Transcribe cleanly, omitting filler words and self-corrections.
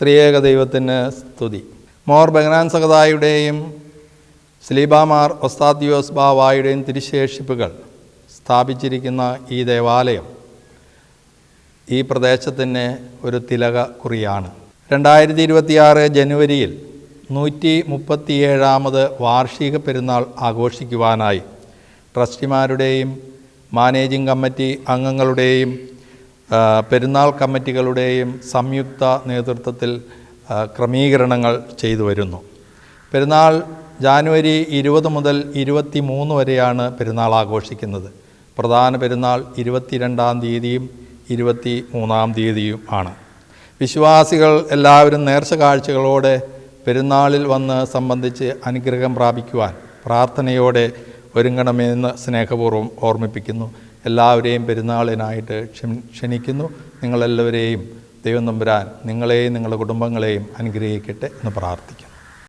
ത്രിയേക ദൈവത്തിന് സ്തുതി. മോർ ബെഹനാൻ സഹദായുടെയും സ്ലീബാമാർ ഒസ്താദിയോസ് ബാവായുടെയും തിരുശേഷിപ്പുകൾ സ്ഥാപിച്ചിരിക്കുന്ന ഈ ദേവാലയം ഈ പ്രദേശത്തിന് ഒരു തിലക കുറിയാണ്. 2026 ജനുവരിയിൽ 137ാമത് വാർഷിക പെരുന്നാൾ ആഘോഷിക്കുവാനായി ട്രസ്റ്റിമാരുടെയും മാനേജിംഗ് കമ്മിറ്റി അംഗങ്ങളുടെയും പെരുന്നാൾ കമ്മിറ്റികളുടെയും സംയുക്ത നേതൃത്വത്തിൽ ക്രമീകരണങ്ങൾ ചെയ്തു വരുന്നു. പെരുന്നാൾ ജാനുവരി 20 മുതൽ 23 വരെയാണ് പെരുന്നാൾ ആഘോഷിക്കുന്നത്. പ്രധാന പെരുന്നാൾ 22-ാം തീയതിയും 23-ാം തീയതിയും ആണ്. വിശ്വാസികൾ എല്ലാവരും നേർച്ച കാഴ്ചകളോടെ പെരുന്നാളിൽ വന്ന് സംബന്ധിച്ച് അനുഗ്രഹം പ്രാപിക്കുവാൻ പ്രാർത്ഥനയോടെ ഒരുങ്ങണമെന്ന് സ്നേഹപൂർവ്വം ഓർമ്മിപ്പിക്കുന്നു. എല്ലാവരെയും പെരുന്നാളിനായിട്ട് ക്ഷണിക്കുന്നു. നിങ്ങളെല്ലാവരെയും ദൈവം തമ്പുരാൻ നിങ്ങളെയും നിങ്ങളുടെ കുടുംബങ്ങളെയും അനുഗ്രഹിക്കട്ടെ എന്ന് പ്രാർത്ഥിക്കുന്നു.